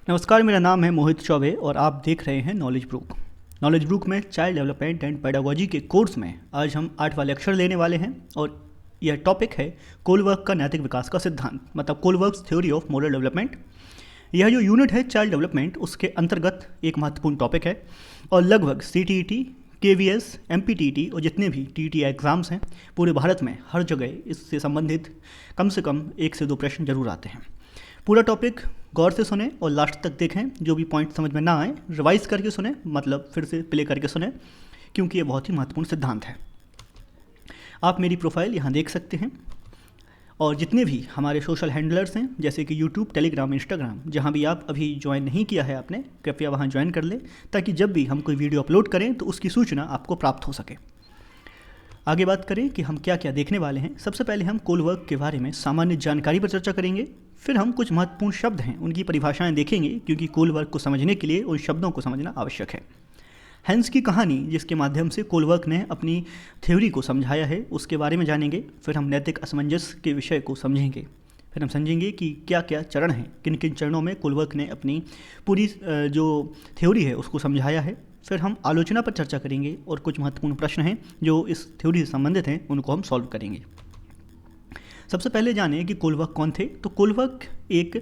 नमस्कार, मेरा नाम है मोहित चौबे और आप देख रहे हैं नॉलेज ब्रूक। नॉलेज ब्रूक में चाइल्ड डेवलपमेंट एंड पेडागोजी के कोर्स में आज हम 8वां लेक्चर लेने वाले हैं और यह टॉपिक है कोलवर्क का नैतिक विकास का सिद्धांत, मतलब कोलवर्क्स थ्योरी ऑफ मोरल डेवलपमेंट। यह जो यूनिट है चाइल्ड डेवलपमेंट, उसके अंतर्गत एक महत्वपूर्ण टॉपिक है और लगभग CTET, KVS, MPTET और जितने भी TET एग्ज़ाम्स हैं पूरे भारत में हर जगह इससे संबंधित कम से कम 1 से 2 प्रश्न जरूर आते हैं। पूरा टॉपिक गौर से सुने और लास्ट तक देखें। जो भी पॉइंट समझ में ना आए रिवाइज करके सुने, मतलब फिर से प्ले करके सुने, क्योंकि ये बहुत ही महत्वपूर्ण सिद्धांत है। आप मेरी प्रोफाइल यहाँ देख सकते हैं और जितने भी हमारे सोशल हैंडलर्स हैं जैसे कि यूट्यूब, टेलीग्राम, इंस्टाग्राम, जहाँ भी आप अभी ज्वाइन नहीं किया है आपने, कृपया वहाँ ज्वाइन कर ले ताकि जब भी हम कोई वीडियो अपलोड करें तो उसकी सूचना आपको प्राप्त हो सके। आगे बात करें कि हम क्या क्या देखने वाले हैं। सबसे पहले हम कोलवर्क के बारे में सामान्य जानकारी पर चर्चा करेंगे। फिर हम कुछ महत्वपूर्ण शब्द हैं उनकी परिभाषाएं देखेंगे, क्योंकि कोलवर्क को समझने के लिए उन शब्दों को समझना आवश्यक है। हैंस की कहानी, जिसके माध्यम से कोलवर्क ने अपनी थ्योरी को समझाया है, उसके बारे में जानेंगे। फिर हम नैतिक असमंजस के विषय को समझेंगे। फिर हम समझेंगे कि क्या क्या चरण हैं, किन किन चरणों में कोलवर्क ने अपनी पूरी जो थ्योरी है उसको समझाया है। फिर हम आलोचना पर चर्चा करेंगे और कुछ महत्वपूर्ण प्रश्न हैं जो इस थ्योरी से संबंधित हैं, उनको हम सॉल्व करेंगे। सबसे पहले जानें कि कोलवर्क कौन थे। तो कोलवर्क एक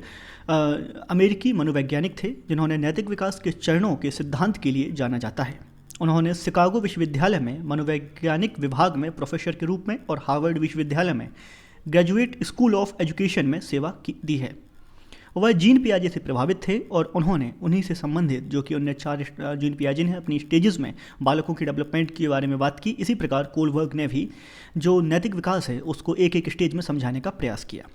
अमेरिकी मनोवैज्ञानिक थे जिन्होंने नैतिक विकास के चरणों के सिद्धांत के लिए जाना जाता है। उन्होंने शिकागो विश्वविद्यालय में मनोवैज्ञानिक विभाग में प्रोफेसर के रूप में और हार्वर्ड विश्वविद्यालय में ग्रेजुएट स्कूल ऑफ एजुकेशन में सेवा दी है। वह जीन पियाजे से प्रभावित थे और उन्होंने उन्हीं से संबंधित, जो कि उन्हें 4 जीन पियाजे ने अपनी स्टेजेस में बालकों की डेवलपमेंट के बारे में बात की, इसी प्रकार कोलवर्क ने भी जो नैतिक विकास है उसको एक एक स्टेज में समझाने का प्रयास किया।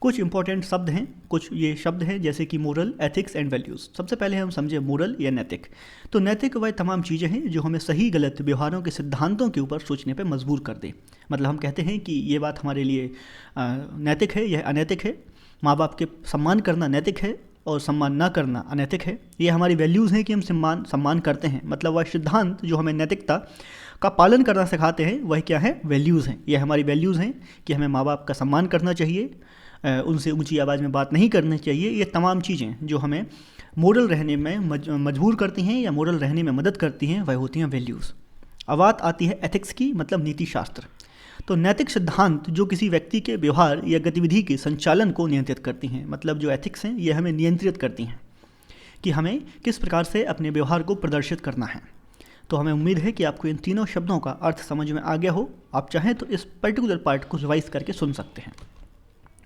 कुछ इंपॉर्टेंट शब्द हैं, कुछ ये शब्द हैं जैसे कि मोरल, एथिक्स एंड वैल्यूज़। सबसे पहले हम समझे मोरल या नैतिक। तो नैतिक वह तमाम चीज़ें हैं जो हमें सही गलत व्यवहारों के सिद्धांतों के ऊपर सोचने पर मजबूर कर दें। मतलब हम कहते हैं कि ये बात हमारे लिए नैतिक है, यह अनैतिक है। माँ बाप के सम्मान करना नैतिक है और सम्मान ना करना अनैतिक है। ये हमारी वैल्यूज़ हैं कि हम सम्मान करते हैं। मतलब वह सिद्धांत जो हमें नैतिकता का पालन करना सिखाते हैं वह क्या है, वैल्यूज़ हैं। ये हमारी वैल्यूज़ हैं कि हमें माँ बाप का सम्मान करना चाहिए, उनसे ऊंची आवाज़ में बात नहीं करनी चाहिए। ये तमाम चीज़ें जो हमें मोरल रहने में मजबूर करती हैं या मोरल रहने में मदद करती हैं, वह होती हैं वैल्यूज़। अब बात आती है एथिक्स की, मतलब नीति शास्त्र। तो नैतिक सिद्धांत जो किसी व्यक्ति के व्यवहार या गतिविधि के संचालन को नियंत्रित करती हैं, मतलब जो एथिक्स हैं ये हमें नियंत्रित करती हैं कि हमें किस प्रकार से अपने व्यवहार को प्रदर्शित करना है। तो हमें उम्मीद है कि आपको इन तीनों शब्दों का अर्थ समझ में आ गया हो। आप चाहें तो इस पर्टिकुलर पार्ट को रिवाइज करके सुन सकते हैं।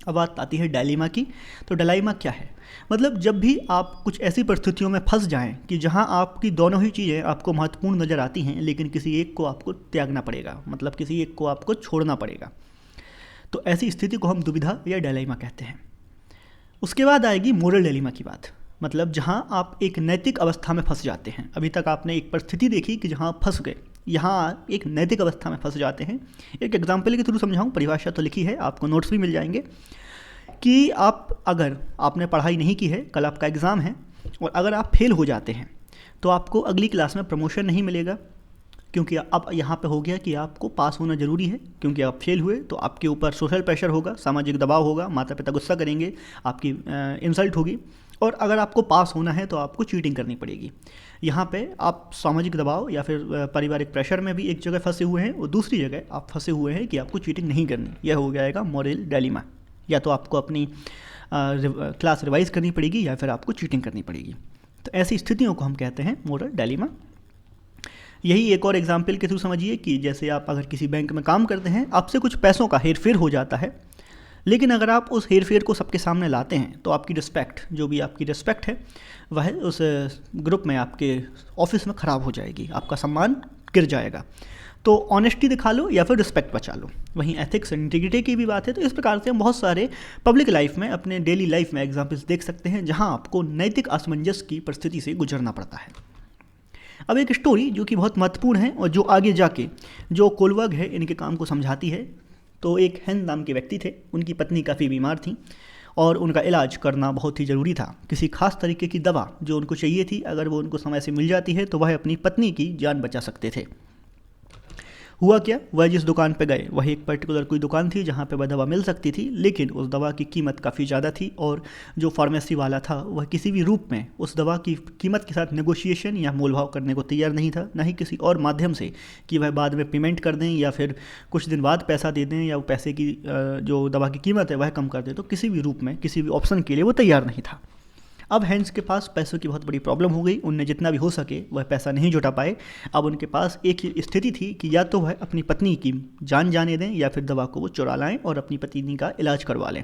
अब बात आती है डायलेमा की। तो डायलेमा क्या है, मतलब जब भी आप कुछ ऐसी परिस्थितियों में फंस जाएं कि जहां आपकी दोनों ही चीज़ें आपको महत्वपूर्ण नज़र आती हैं, लेकिन किसी एक को आपको त्यागना पड़ेगा, मतलब किसी एक को आपको छोड़ना पड़ेगा, तो ऐसी स्थिति को हम दुविधा या डायलेमा कहते हैं। उसके बाद आएगी मोरल डायलेमा की बात, मतलब जहाँ आप एक नैतिक अवस्था में फंस जाते हैं। अभी तक आपने एक परिस्थिति देखी कि जहाँ आप फंस गए, यहाँ एक नैतिक अवस्था में फंस जाते हैं। एक एग्जाम्पल के थ्रू समझाऊँ, परिभाषा तो लिखी है, आपको नोट्स भी मिल जाएंगे कि अगर आपने पढ़ाई नहीं की है, कल आपका एग्ज़ाम है और अगर आप फेल हो जाते हैं तो आपको अगली क्लास में प्रमोशन नहीं मिलेगा, क्योंकि अब यहाँ पे हो गया कि आपको पास होना ज़रूरी है। क्योंकि आप फेल हुए तो आपके ऊपर सोशल प्रेशर होगा, सामाजिक दबाव होगा, माता पिता गुस्सा करेंगे, आपकी इंसल्ट होगी। और अगर आपको पास होना है तो आपको चीटिंग करनी पड़ेगी। यहाँ पे आप सामाजिक दबाव या फिर पारिवारिक प्रेशर में भी एक जगह फंसे हुए हैं और दूसरी जगह आप फंसे हुए हैं कि आपको चीटिंग नहीं करनी। यह हो जाएगा मोरल डायलेमा। या तो आपको अपनी क्लास रिवाइज करनी पड़ेगी या फिर आपको चीटिंग करनी पड़ेगी। तो ऐसी स्थितियों को हम कहते हैं मोरल डायलेमा। यही एक और एग्जाम्पल के थ्रू समझिए कि जैसे आप अगर किसी बैंक में काम करते हैं, आपसे कुछ पैसों का हेरफेर हो जाता है, लेकिन अगर आप उस हेरफेर को सबके सामने लाते हैं तो आपकी रिस्पेक्ट, जो भी आपकी रिस्पेक्ट है, वह उस ग्रुप में, आपके ऑफिस में ख़राब हो जाएगी, आपका सम्मान गिर जाएगा। तो ऑनेस्टी दिखा लो या फिर रिस्पेक्ट बचा लो। वहीं एथिक्स एंड इंटीग्रिटी की भी बात है। तो इस प्रकार से हम बहुत सारे पब्लिक लाइफ में, अपने डेली लाइफ में एग्जाम्पल्स देख सकते हैं जहां आपको नैतिक असमंजस की परिस्थिति से गुजरना पड़ता है। अब एक स्टोरी जो कि बहुत महत्वपूर्ण है और जो आगे जाके जो कोलवर्क है इनके काम को समझाती है। तो एक हेन नाम के व्यक्ति थे, उनकी पत्नी काफ़ी बीमार थी और उनका इलाज करना बहुत ही ज़रूरी था। किसी खास तरीके की दवा जो उनको चाहिए थी, अगर वो उनको समय से मिल जाती है तो वह अपनी पत्नी की जान बचा सकते थे। हुआ क्या, वह जिस दुकान पे गए वही एक पर्टिकुलर कोई दुकान थी जहाँ पे वह दवा मिल सकती थी, लेकिन उस दवा की कीमत काफ़ी ज़्यादा थी और जो फार्मेसी वाला था वह किसी भी रूप में उस दवा की कीमत के साथ नेगोशिएशन या मोल भाव करने को तैयार नहीं था, ना ही किसी और माध्यम से कि वह बाद में पेमेंट कर दें या फिर कुछ दिन बाद पैसा दे दें या वो पैसे की जो दवा की कीमत है वह कम कर दें। तो किसी भी रूप में किसी भी ऑप्शन के लिए वो तैयार नहीं था। अब हैंड्स के पास पैसों की बहुत बड़ी प्रॉब्लम हो गई, उनने जितना भी हो सके वह पैसा नहीं जुटा पाए। अब उनके पास एक ही स्थिति थी कि या तो वह अपनी पत्नी की जान जाने दें या फिर दवा को वो चुरा लाएं और अपनी पत्नी का इलाज करवा लें।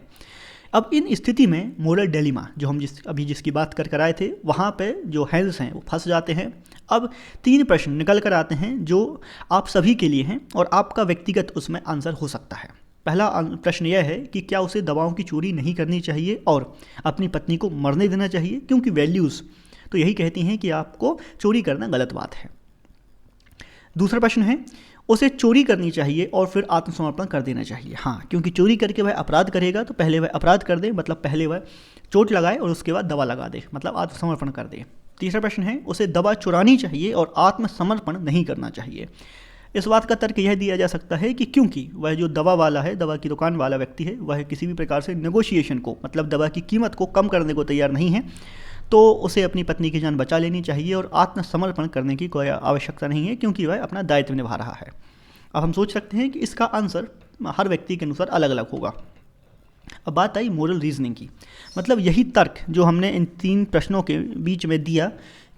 अब इन स्थिति में मोरल डिलेमा जो हम अभी जिसकी बात कर आए थे, वहाँ पे जो हैंड्स हैं वो फंस जाते हैं। अब 3 प्रश्न निकल कर आते हैं जो आप सभी के लिए हैं और आपका व्यक्तिगत उसमें आंसर हो सकता है। पहला प्रश्न यह है कि क्या उसे दवाओं की चोरी नहीं करनी चाहिए और अपनी पत्नी को मरने देना चाहिए, क्योंकि वैल्यूज़ तो यही कहती हैं कि आपको चोरी करना गलत बात है। दूसरा प्रश्न है, उसे चोरी करनी चाहिए और फिर आत्मसमर्पण कर देना चाहिए। हाँ, क्योंकि चोरी करके वह अपराध करेगा तो पहले वह अपराध कर दे, मतलब पहले वह चोट लगाए और उसके बाद दवा लगा दे, मतलब आत्मसमर्पण कर दे। तीसरा प्रश्न है, उसे दवा चुरानी चाहिए और आत्मसमर्पण नहीं करना चाहिए। इस बात का तर्क यह दिया जा सकता है कि क्योंकि वह जो दवा वाला है, दवा की दुकान वाला व्यक्ति है, वह किसी भी प्रकार से नेगोशिएशन को, मतलब दवा की कीमत को कम करने को तैयार नहीं है, तो उसे अपनी पत्नी की जान बचा लेनी चाहिए और आत्मसमर्पण करने की कोई आवश्यकता नहीं है, क्योंकि वह अपना दायित्व निभा रहा है। अब हम सोच सकते हैं कि इसका आंसर हर व्यक्ति के अनुसार अलग अलग होगा। अब बात आई मोरल रीजनिंग की, मतलब यही तर्क जो हमने इन 3 प्रश्नों के बीच में दिया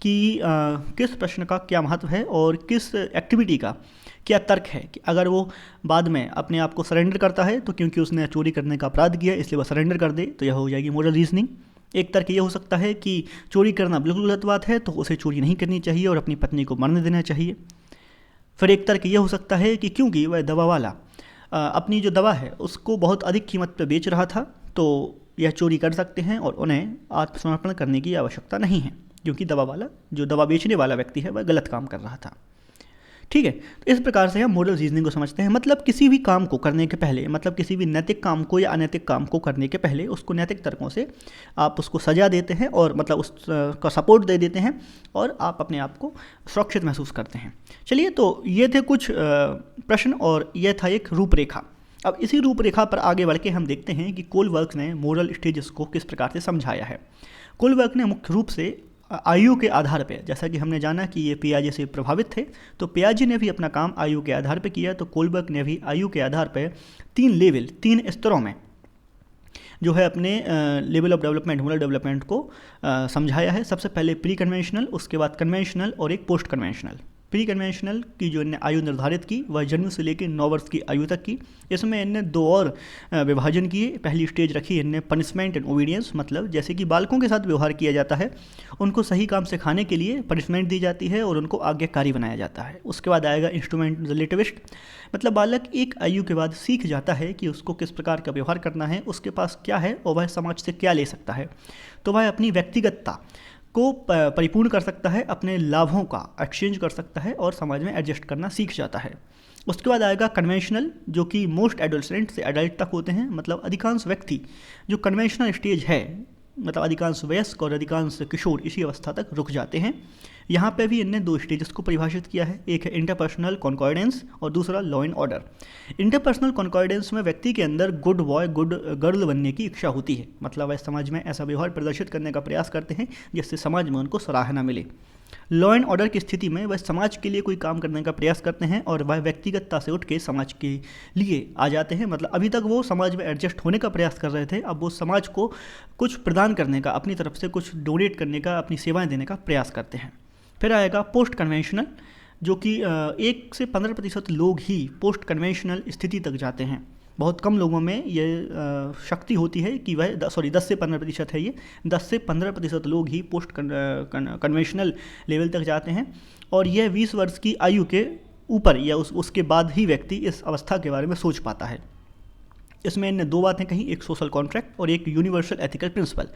कि किस प्रश्न का क्या महत्व है और किस एक्टिविटी का क्या तर्क है, कि अगर वो बाद में अपने आप को सरेंडर करता है तो क्योंकि उसने चोरी करने का अपराध किया इसलिए वह सरेंडर कर दे, तो यह हो जाएगी मोरल रीजनिंग। एक तर्क ये हो सकता है कि चोरी करना बिल्कुल गलत बात है तो उसे चोरी नहीं करनी चाहिए और अपनी पत्नी को मरने देना चाहिए। फिर एक तर्क ये हो सकता है कि क्योंकि वह दवा वाला अपनी जो दवा है उसको बहुत अधिक कीमत पर बेच रहा था तो यह चोरी कर सकते हैं और उन्हें आत्मसमर्पण करने की आवश्यकता नहीं है, क्योंकि दवा वाला जो दवा बेचने वाला व्यक्ति है वह गलत काम कर रहा था। ठीक है, तो इस प्रकार से हम मोरल रीजनिंग को समझते हैं। मतलब किसी भी काम को करने के पहले, मतलब किसी भी नैतिक काम को या अनैतिक काम को करने के पहले उसको नैतिक तर्कों से आप उसको सजा देते हैं और मतलब उसका सपोर्ट दे देते हैं और आप अपने आप को सुरक्षित महसूस करते हैं। चलिए, तो ये थे कुछ प्रश्न और यह था एक रूपरेखा। अब इसी रूपरेखा पर आगे बढ़ के हम देखते हैं कि कोलबर्ग ने मोरल स्टेजेस को किस प्रकार से समझाया है। कोलबर्ग ने मुख्य रूप से आयु के आधार पे, जैसा कि हमने जाना कि ये पियाजे से प्रभावित थे, तो पियाजे ने भी अपना काम आयु के आधार पे किया, तो कोलबर्ग ने भी आयु के आधार पे 3 स्तरों में जो है अपने level of development, moral development को समझाया है। सबसे पहले प्री कन्वेंशनल, उसके बाद कन्वेंशनल और एक पोस्ट कन्वेंशनल। प्री कन्वेंशनल की जो इनने आयु निर्धारित की वह जन्म से लेकर 9 वर्ष की आयु तक की। इसमें इनने 2 और विभाजन किए। पहली स्टेज रखी इनने पनिशमेंट एंड ओबीडियंस, मतलब जैसे कि बालकों के साथ व्यवहार किया जाता है, उनको सही काम सिखाने के लिए पनिशमेंट दी जाती है और उनको आज्ञाकारी बनाया जाता है। उसके बाद आएगा इंस्ट्रूमेंट रिलेटिविस्ट, मतलब बालक एक आयु के बाद सीख जाता है कि उसको किस प्रकार का व्यवहार करना है, उसके पास क्या है और वह समाज से क्या ले सकता है, तो वह अपनी व्यक्तिगतता को परिपूर्ण कर सकता है, अपने लाभों का एक्सचेंज कर सकता है और समाज में एडजस्ट करना सीख जाता है। उसके बाद आएगा कन्वेंशनल, जो कि मोस्ट एडोलसेंट से एडल्ट तक होते हैं, मतलब अधिकांश व्यक्ति जो कन्वेंशनल स्टेज है, मतलब अधिकांश वयस्क और अधिकांश किशोर इसी अवस्था तक रुक जाते हैं। यहाँ पे भी इनने 2 स्टेजेस को परिभाषित किया है, एक है इंटरपर्सनल कॉन्कॉर्डेंस और दूसरा लॉ एंड ऑर्डर। इंटरपर्सनल कॉन्कॉर्डेंस में व्यक्ति के अंदर गुड बॉय गुड गर्ल बनने की इच्छा होती है, मतलब वह समाज में ऐसा व्यवहार प्रदर्शित करने का प्रयास करते हैं जिससे समाज में उनको सराहना मिले। लॉ एंड ऑर्डर की स्थिति में वह समाज के लिए कोई काम करने का प्रयास करते हैं और वह व्यक्तिगतता से उठ के समाज के लिए आ जाते हैं, मतलब अभी तक वो समाज में एडजस्ट होने का प्रयास कर रहे थे, अब वो समाज को कुछ प्रदान करने का, अपनी तरफ से कुछ डोनेट करने का, अपनी सेवाएं देने का प्रयास करते हैं। फिर आएगा पोस्ट कन्वेंशनल, जो कि 1 से 15% लोग ही पोस्ट कन्वेंशनल स्थिति तक जाते हैं। बहुत कम लोगों में ये शक्ति होती है कि वह 10 से 15% है, ये 10 से 15% लोग ही पोस्ट कन्वेंशनल लेवल तक जाते हैं और यह 20 वर्ष की आयु के ऊपर या उसके बाद ही व्यक्ति इस अवस्था के बारे में सोच पाता है। इसमें इनने 2 बातें कही, एक सोशल कॉन्ट्रैक्ट और एक यूनिवर्सल एथिकल प्रिंसिपल।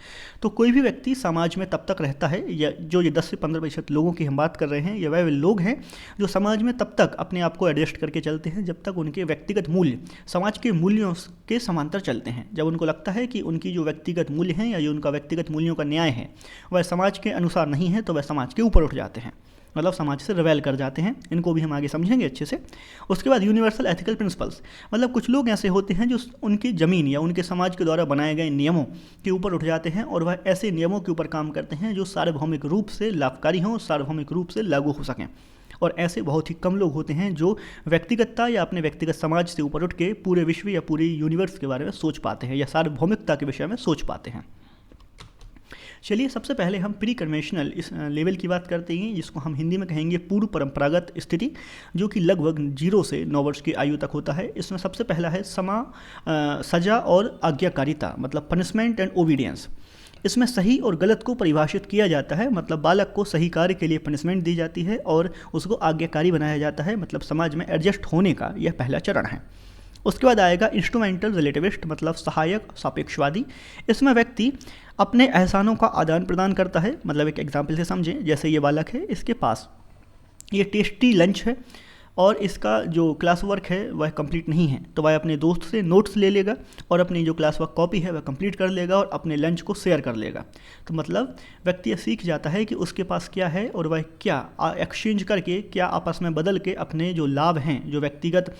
तो कोई भी व्यक्ति समाज में तब तक रहता है, या जो ये 10 से 15% लोगों की हम बात कर रहे हैं, ये वह लोग हैं जो समाज में तब तक अपने आप को एडजस्ट करके चलते हैं जब तक उनके व्यक्तिगत मूल्य समाज के मूल्यों के समांतर चलते हैं। जब उनको लगता है कि उनकी जो व्यक्तिगत मूल्य हैं या जो उनका व्यक्तिगत मूल्यों का न्याय है वह समाज के अनुसार नहीं है, तो वह समाज के ऊपर उठ जाते हैं। मतलब समाज से रिवेल कर जाते हैं। इनको भी हम आगे समझेंगे अच्छे से। उसके बाद यूनिवर्सल एथिकल प्रिंसिपल्स, मतलब कुछ लोग ऐसे होते हैं जो उनकी ज़मीन या उनके समाज के द्वारा बनाए गए नियमों के ऊपर उठ जाते हैं और वह ऐसे नियमों के ऊपर काम करते हैं जो सार्वभौमिक रूप से लाभकारी हों, सार्वभौमिक रूप से लागू हो सकें। और ऐसे बहुत ही कम लोग होते हैं जो व्यक्तिगतता या अपने व्यक्तिगत समाज से ऊपर उठ के पूरे विश्व या पूरी यूनिवर्स के बारे में सोच पाते हैं या सार्वभौमिकता के विषय में सोच पाते हैं। चलिए, सबसे पहले हम प्री कन्वेंशनल इस लेवल की बात करते हैं, जिसको हम हिंदी में कहेंगे पूर्व परंपरागत स्थिति, जो कि लगभग 0 से 9 वर्ष की आयु तक होता है। इसमें सबसे पहला है सजा और आज्ञाकारिता, मतलब पनिशमेंट एंड ओबीडियंस। इसमें सही और गलत को परिभाषित किया जाता है, मतलब बालक को सही कार्य के लिए पनिशमेंट दी जाती है और उसको आज्ञाकारी बनाया जाता है, मतलब समाज में एडजस्ट होने का यह पहला चरण है। उसके बाद आएगा इंस्ट्रूमेंटल रिलेटिविस्ट, मतलब सहायक सापेक्षवादी। इसमें व्यक्ति अपने एहसानों का आदान प्रदान करता है। मतलब एक एग्जाम्पल से समझें, जैसे ये बालक है, इसके पास ये टेस्टी लंच है और इसका जो क्लास वर्क है वह कंप्लीट नहीं है, तो वह अपने दोस्त से नोट्स ले लेगा और अपनी जो क्लास वर्क कॉपी है वह कंप्लीट कर लेगा और अपने लंच को शेयर कर लेगा। तो मतलब व्यक्ति यह सीख जाता है कि उसके पास क्या है और वह क्या एक्सचेंज करके, क्या आपस में बदल के अपने जो लाभ हैं, जो व्यक्तिगत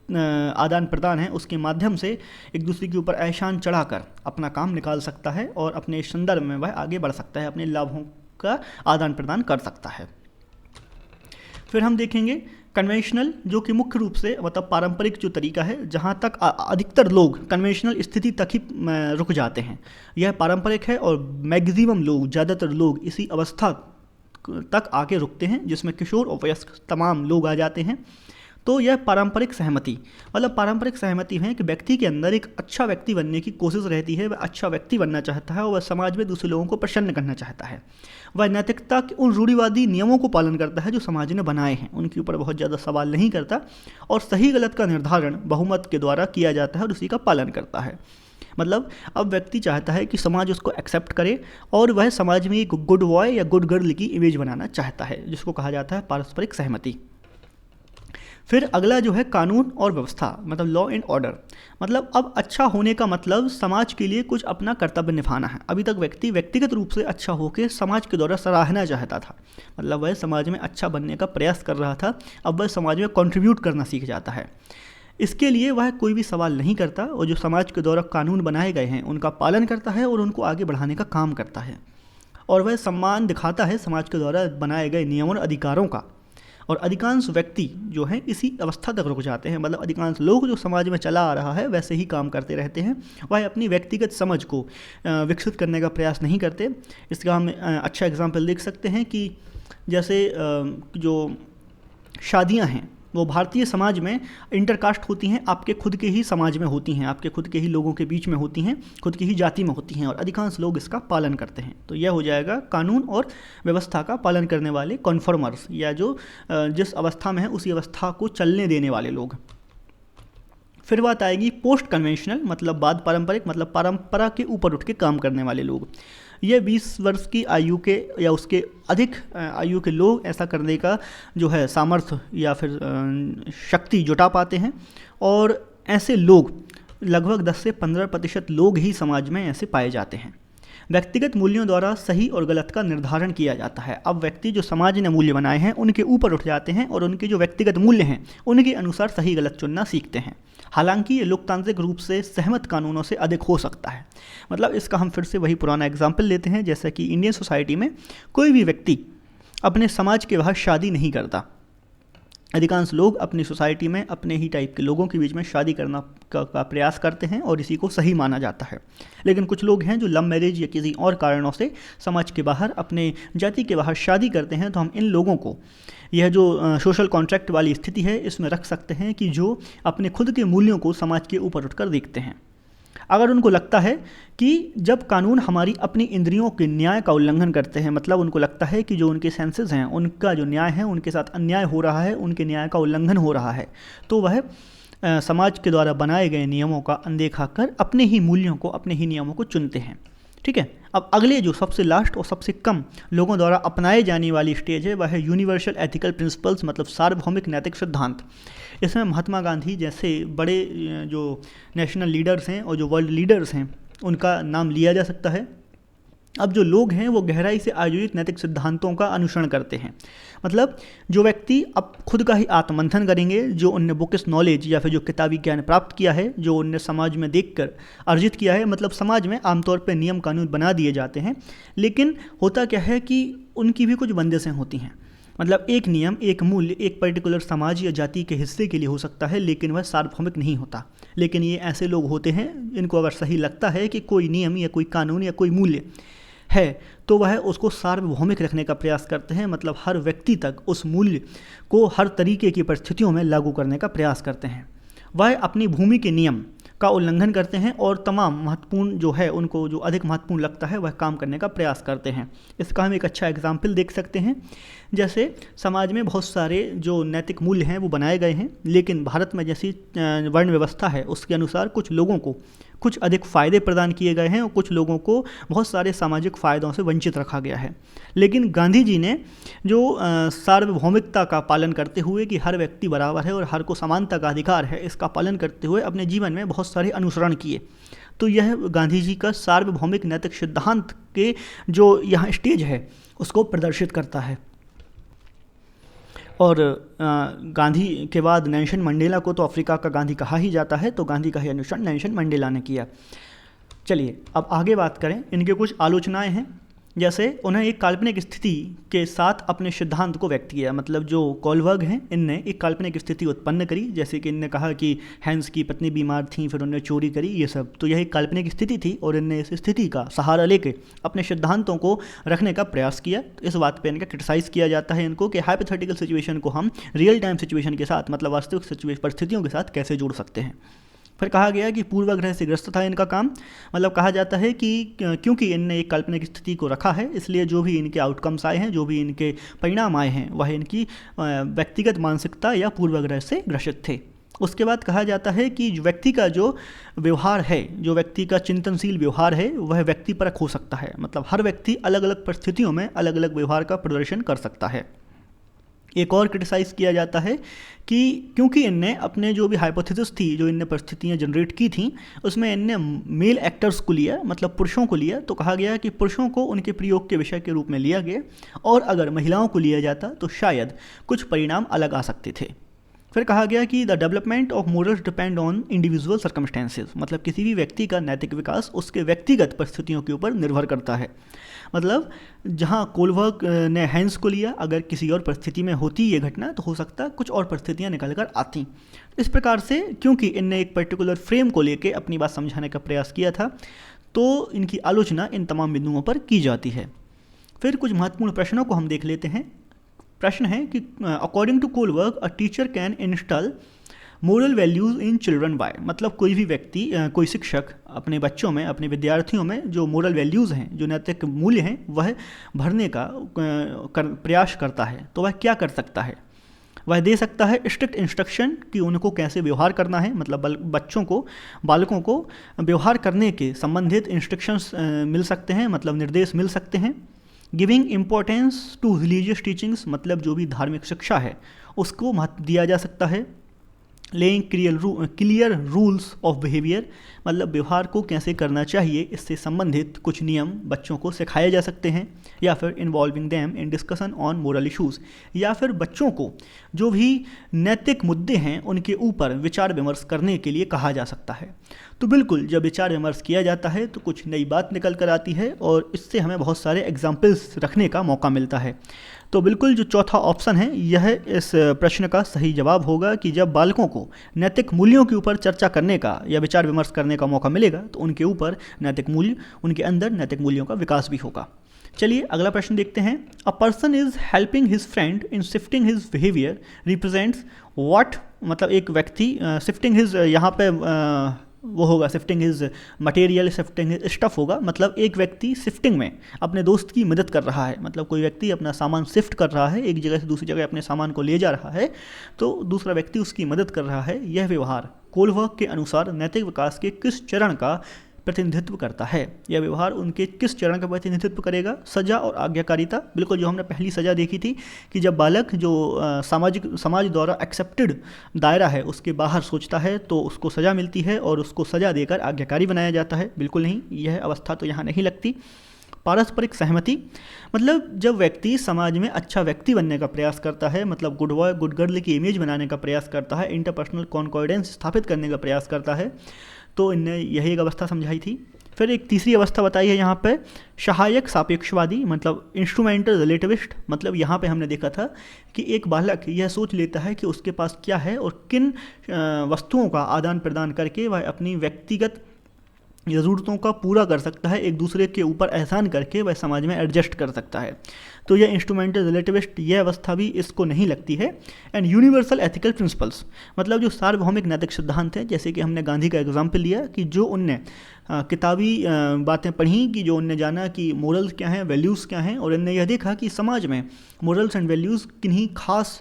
आदान प्रदान है, उसके माध्यम से एक दूसरे के ऊपर एहसान चढ़ाकर अपना काम निकाल सकता है और अपने संदर्भ में वह आगे बढ़ सकता है, अपने लाभों का आदान प्रदान कर सकता है। फिर हम देखेंगे कन्वेंशनल, जो कि मुख्य रूप से मतलब पारंपरिक जो तरीका है, जहाँ तक अधिकतर लोग कन्वेंशनल स्थिति तक ही रुक जाते हैं। यह पारंपरिक है और मैक्सिमम लोग, ज़्यादातर लोग इसी अवस्था तक आके रुकते हैं, जिसमें किशोर और वयस्क तमाम लोग आ जाते हैं। तो यह पारंपरिक सहमति, मतलब पारंपरिक सहमति है कि व्यक्ति के अंदर एक अच्छा व्यक्ति बनने की कोशिश रहती है, वह अच्छा व्यक्ति बनना चाहता है और वह समाज में दूसरे लोगों को प्रसन्न करना चाहता है। वह नैतिकता के उन रूढ़िवादी नियमों को पालन करता है जो समाज ने बनाए हैं, उनके ऊपर बहुत ज़्यादा सवाल नहीं करता और सही गलत का निर्धारण बहुमत के द्वारा किया जाता है और उसी का पालन करता है। मतलब अब व्यक्ति चाहता है कि समाज उसको एक्सेप्ट करे और वह समाज में एक गुड बॉय या गुड गर्ल की इमेज बनाना चाहता है, जिसको कहा जाता है पारस्परिक सहमति। फिर अगला जो है कानून और व्यवस्था, मतलब लॉ एंड ऑर्डर। मतलब अब अच्छा होने का मतलब समाज के लिए कुछ अपना कर्तव्य निभाना है। अभी तक व्यक्ति व्यक्तिगत रूप से अच्छा होकर समाज के द्वारा सराहना चाहता था, मतलब वह समाज में अच्छा बनने का प्रयास कर रहा था। अब वह समाज में कंट्रीब्यूट करना सीख जाता है। इसके लिए वह कोई भी सवाल नहीं करता और जो समाज के द्वारा कानून बनाए गए हैं उनका पालन करता है और उनको आगे बढ़ाने का काम करता है। और वह सम्मान दिखाता है समाज के द्वारा बनाए गए नियमों और अधिकारों का। और अधिकांश व्यक्ति जो हैं इसी अवस्था तक रुक जाते हैं, मतलब अधिकांश लोग जो समाज में चला आ रहा है वैसे ही काम करते रहते हैं। वह अपनी व्यक्तिगत समझ को विकसित करने का प्रयास नहीं करते। इसका हम अच्छा एग्जाम्पल देख सकते हैं कि जैसे जो शादियां हैं वो भारतीय समाज में इंटरकास्ट होती हैं, आपके खुद के ही समाज में होती हैं, आपके खुद के ही लोगों के बीच में होती हैं, खुद की ही जाति में होती हैं और अधिकांश लोग इसका पालन करते हैं। तो यह हो जाएगा कानून और व्यवस्था का पालन करने वाले कॉन्फर्मर्स, या जो जिस अवस्था में है उसी अवस्था को चलने देने वाले लोग। फिर बात आएगी पोस्ट कन्वेंशनल, मतलब बाद पारंपरिक, मतलब परंपरा के ऊपर उठ के काम करने वाले लोग। ये 20 वर्ष की आयु के या उसके अधिक आयु के लोग ऐसा करने का जो है सामर्थ्य या फिर शक्ति जुटा पाते हैं और ऐसे लोग लगभग 10 से 15% लोग ही समाज में ऐसे पाए जाते हैं। व्यक्तिगत मूल्यों द्वारा सही और गलत का निर्धारण किया जाता है। अब व्यक्ति जो समाज ने मूल्य बनाए हैं उनके ऊपर उठ जाते हैं और उनके जो व्यक्तिगत मूल्य हैं उनके अनुसार सही गलत चुनना सीखते हैं। हालांकि ये लोकतांत्रिक रूप से सहमत कानूनों से अधिक हो सकता है। मतलब इसका हम फिर से वही पुराना एग्जाम्पल लेते हैं, जैसा कि इंडियन सोसाइटी में कोई भी व्यक्ति अपने समाज के बाहर शादी नहीं करता। अधिकांश लोग अपनी सोसाइटी में अपने ही टाइप के लोगों के बीच में शादी करना का प्रयास करते हैं और इसी को सही माना जाता है। लेकिन कुछ लोग हैं जो लव मैरिज या किसी और कारणों से समाज के बाहर, अपने जाति के बाहर शादी करते हैं। तो हम इन लोगों को यह जो सोशल कॉन्ट्रैक्ट वाली स्थिति है इसमें रख सकते हैं कि जो अपने खुद के मूल्यों को समाज के ऊपर उठकर देखते हैं। अगर उनको लगता है कि जब कानून हमारी अपनी इंद्रियों के न्याय का उल्लंघन करते हैं, मतलब उनको लगता है कि जो उनके सेंसेस हैं उनका जो न्याय है उनके साथ अन्याय हो रहा है, उनके न्याय का उल्लंघन हो रहा है, तो वह समाज के द्वारा बनाए गए नियमों का अनदेखा कर अपने ही मूल्यों को, अपने ही नियमों को चुनते हैं। ठीक है। अब अगले जो सबसे लास्ट और सबसे कम लोगों द्वारा अपनाए जाने वाली स्टेज है वह है यूनिवर्सल एथिकल प्रिंसिपल्स, मतलब सार्वभौमिक नैतिक सिद्धांत। इसमें महात्मा गांधी जैसे बड़े जो नेशनल लीडर्स हैं और जो वर्ल्ड लीडर्स हैं उनका नाम लिया जा सकता है। अब जो लोग हैं वो गहराई से आयोजित नैतिक सिद्धांतों का अनुसरण करते हैं। मतलब जो व्यक्ति अब खुद का ही आत्ममंथन करेंगे, जो उनने बुकिश नॉलेज या फिर जो किताबी ज्ञान प्राप्त किया है, जो उनने समाज में देखकर अर्जित किया है। मतलब समाज में आमतौर पर नियम कानून बना दिए जाते हैं, लेकिन होता क्या है कि उनकी भी कुछ बंदिशें होती हैं। मतलब एक नियम, एक मूल्य एक पर्टिकुलर समाज या जाति के हिस्से के लिए हो सकता है, लेकिन वह सार्वभौमिक नहीं होता। लेकिन ये ऐसे लोग होते हैं इनको अगर सही लगता है कि कोई नियम या कोई कानून या कोई मूल्य है तो वह उसको सार्वभौमिक रखने का प्रयास करते हैं। मतलब हर व्यक्ति तक उस मूल्य को हर तरीके की परिस्थितियों में लागू करने का प्रयास करते हैं। वह अपनी भूमि के नियम का उल्लंघन करते हैं और तमाम महत्वपूर्ण जो है उनको जो अधिक महत्वपूर्ण लगता है वह काम करने का प्रयास करते हैं। इसका हम एक अच्छा एग्जाम्पल देख सकते हैं। जैसे समाज में बहुत सारे जो नैतिक मूल्य हैं वो बनाए गए हैं, लेकिन भारत में जैसी वर्ण व्यवस्था है उसके अनुसार कुछ लोगों को कुछ अधिक फ़ायदे प्रदान किए गए हैं और कुछ लोगों को बहुत सारे सामाजिक फ़ायदों से वंचित रखा गया है। लेकिन गांधी जी ने जो सार्वभौमिकता का पालन करते हुए कि हर व्यक्ति बराबर है और हर को समानता का अधिकार है, इसका पालन करते हुए अपने जीवन में बहुत सारे अनुसरण किए। तो यह गांधी जी का सार्वभौमिक नैतिक सिद्धांत के जो यहाँ स्टेज है उसको प्रदर्शित करता है। और गांधी के बाद नेल्सन मंडेला को तो अफ्रीका का गांधी कहा ही जाता है, तो गांधी का ही अनुसरण नेल्सन मंडेला ने किया। चलिए अब आगे बात करें। इनके कुछ आलोचनाएं हैं। जैसे उन्हें एक काल्पनिक स्थिति के साथ अपने सिद्धांत को व्यक्त किया। मतलब जो कोलबर्ग हैं इनने एक काल्पनिक स्थिति उत्पन्न करी, जैसे कि इनने कहा कि हैंस की पत्नी बीमार थी फिर उन्होंने चोरी करी, ये सब तो यह एक काल्पनिक स्थिति थी और इनने इस स्थिति का सहारा लेके अपने सिद्धांतों को रखने का प्रयास किया। इस बात पर इनका क्रिटिसाइज़ किया जाता है इनको कि हाइपोथेटिकल सिचुएशन को हम रियल टाइम सिचुएशन के साथ मतलब वास्तविक परिस्थितियों के साथ कैसे जोड़ सकते हैं। फिर कहा गया कि पूर्वाग्रह से ग्रस्त था इनका काम। मतलब कहा जाता है कि क्योंकि इनने एक काल्पनिक स्थिति को रखा है इसलिए जो भी इनके आउटकम्स आए हैं, जो भी इनके परिणाम आए हैं, वह इनकी व्यक्तिगत मानसिकता या पूर्वाग्रह से ग्रसित थे। उसके बाद कहा जाता है कि व्यक्ति का जो व्यवहार है, जो व्यक्ति का चिंतनशील व्यवहार है, वह व्यक्तिपरक हो सकता है। मतलब हर व्यक्ति अलग अलग परिस्थितियों में अलग अलग व्यवहार का प्रदर्शन कर सकता है। एक और क्रिटिसाइज़ किया जाता है कि क्योंकि इनने अपने जो भी हाइपोथेसिस थी, जो इनने परिस्थितियाँ जनरेट की थी, उसमें इनने मेल एक्टर्स को लिया, मतलब पुरुषों को लिया। तो कहा गया कि पुरुषों को उनके प्रयोग के विषय के रूप में लिया गया और अगर महिलाओं को लिया जाता तो शायद कुछ परिणाम अलग आ सकते थे। फिर कहा गया कि the development of morals depend on individual circumstances. मतलब किसी भी व्यक्ति का नैतिक विकास उसके व्यक्तिगत परिस्थितियों के ऊपर निर्भर करता है। मतलब जहाँ कोलबर्ग ने हैंस को लिया, अगर किसी और परिस्थिति में होती ये घटना तो हो सकता कुछ और परिस्थितियाँ निकल कर आती। इस प्रकार से क्योंकि इनने एक पर्टिकुलर फ्रेम को लेके अपनी बात समझाने का प्रयास किया था, तो इनकी आलोचना इन तमाम बिंदुओं पर की जाती है। फिर कुछ महत्वपूर्ण प्रश्नों को हम देख लेते हैं। प्रश्न है कि according to Kohlberg a teacher can install moral values in children by. मतलब कोई भी व्यक्ति, कोई शिक्षक अपने बच्चों में, अपने विद्यार्थियों में जो मोरल वैल्यूज़ हैं, जो नैतिक मूल्य हैं, वह भरने का प्रयास करता है। तो वह क्या कर सकता है? वह दे सकता है स्ट्रिक्ट इंस्ट्रक्शन कि उनको कैसे व्यवहार करना है। मतलब बच्चों को, बालकों को व्यवहार करने के संबंधित इंस्ट्रक्शंस मिल सकते हैं, मतलब निर्देश मिल सकते हैं। Giving importance to religious teachings, मतलब जो भी धार्मिक शिक्षा है उसको महत्व दिया जा सकता है। Laying clear rules of behaviour, मतलब व्यवहार को कैसे करना चाहिए, इससे संबंधित कुछ नियम बच्चों को सिखाए जा सकते हैं। या फिर involving them in discussion on moral issues, या फिर बच्चों को जो भी नैतिक मुद्दे हैं उनके ऊपर विचार विमर्श करने के लिए कहा जा सकता है। तो बिल्कुल जब विचार विमर्श किया जाता है तो कुछ नई बात निकल कर आती है और इससे हमें बहुत सारे एग्जाम्पल्स रखने का मौका मिलता है। तो बिल्कुल जो चौथा ऑप्शन है यह इस प्रश्न का सही जवाब होगा कि जब बालकों को नैतिक मूल्यों के ऊपर चर्चा करने का या विचार विमर्श करने का मौका मिलेगा तो उनके ऊपर नैतिक मूल्य, उनके अंदर नैतिक मूल्यों का विकास भी होगा। चलिए अगला प्रश्न देखते हैं। A person is helping his friend in shifting his behaviour represents what. मतलब एक व्यक्ति शिफ्टिंग हिज, यहाँ पे वो होगा shifting his material, shifting his stuff होगा। मतलब एक व्यक्ति शिफ्टिंग में अपने दोस्त की मदद कर रहा है। मतलब कोई व्यक्ति अपना सामान शिफ्ट कर रहा है, एक जगह से दूसरी जगह अपने सामान को ले जा रहा है, तो दूसरा व्यक्ति उसकी मदद कर रहा है। यह व्यवहार कोलबर्ग के अनुसार नैतिक विकास के किस चरण का प्रतिनिधित्व करता है? यह व्यवहार उनके किस चरण का प्रतिनिधित्व करेगा? सजा और आज्ञाकारिता। बिल्कुल जो हमने पहली सजा देखी थी कि जब बालक जो समाज द्वारा एक्सेप्टेड दायरा है उसके बाहर सोचता है तो उसको सज़ा मिलती है और उसको सज़ा देकर आज्ञाकारी बनाया जाता है। बिल्कुल नहीं, यह अवस्था तो यहाँ नहीं लगती। पारस्परिक सहमति मतलब जब व्यक्ति समाज में अच्छा व्यक्ति बनने का प्रयास करता है, मतलब गुड बॉय गुड गर्ल की इमेज बनाने का प्रयास करता है, इंटरपर्सनल कॉन्कॉर्डेंस स्थापित करने का प्रयास करता है, तो इनने यही एक अवस्था समझाई थी। फिर एक तीसरी अवस्था बताई है यहाँ पे सहायक सापेक्षवादी, मतलब इंस्ट्रूमेंटल रिलेटिविस्ट। मतलब यहाँ पे हमने देखा था कि एक बालक यह सोच लेता है कि उसके पास क्या है और किन वस्तुओं का आदान प्रदान करके वह अपनी व्यक्तिगत ज़रूरतों का पूरा कर सकता है, एक दूसरे के ऊपर एहसान करके वह समाज में एडजस्ट कर सकता है। तो यह इंस्ट्रूमेंटल रिलेटिविस्ट यह अवस्था भी इसको नहीं लगती है। एंड यूनिवर्सल एथिकल प्रिंसिपल्स, मतलब जो सार्वभौमिक नैतिक सिद्धांत हैं, जैसे कि हमने गांधी का एग्जाम्पल लिया कि जो उनने किताबी बातें पढ़ी, कि जो उनने जाना कि मोरल्स क्या हैं, वैल्यूज़ क्या हैं, और उनने यह देखा कि समाज में मोरल्स एंड वैल्यूज़ किन्हीं खास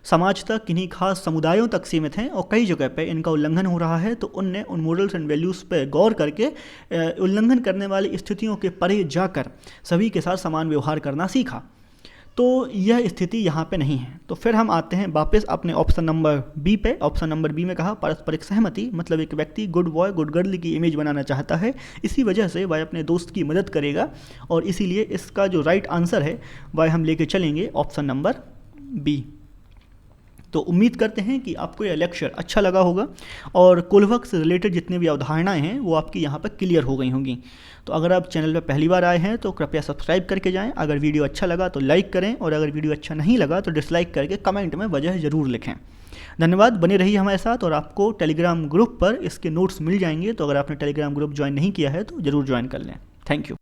समाज तक, किन्हीं खास समुदायों तक सीमित हैं और कई जगह पे इनका उल्लंघन हो रहा है। तो उनने उन मोरल्स एंड वैल्यूज़ पे गौर करके उल्लंघन करने वाली स्थितियों के परे जाकर सभी के साथ समान व्यवहार करना सीखा। तो यह स्थिति यहाँ पे नहीं है। तो फिर हम आते हैं वापस अपने ऑप्शन नंबर बी पे। ऑप्शन नंबर बी में कहा पारस्परिक सहमति, मतलब एक व्यक्ति गुड बॉय गुड गर्ल की इमेज बनाना चाहता है, इसी वजह से वह अपने दोस्त की मदद करेगा, और इसीलिए इसका जो राइट आंसर है वह हम लेके चलेंगे ऑप्शन नंबर बी। तो उम्मीद करते हैं कि आपको यह लेक्चर अच्छा लगा होगा और कोलवर्क से रिलेटेड जितनी भी अवधारणाएं हैं वो आपकी यहाँ पर क्लियर हो गई होंगी। तो अगर आप चैनल पर पहली बार आए हैं तो कृपया सब्सक्राइब करके जाएं। अगर वीडियो अच्छा लगा तो लाइक करें, और अगर वीडियो अच्छा नहीं लगा तो डिसलाइक करके कमेंट में वजह ज़रूर लिखें। धन्यवाद, बने रहिए हमारे साथ। और आपको टेलीग्राम ग्रुप पर इसके नोट्स मिल जाएंगे, तो अगर आपने टेलीग्राम ग्रुप ज्वाइन नहीं किया है तो ज़रूर ज्वाइन कर लें। Thank you.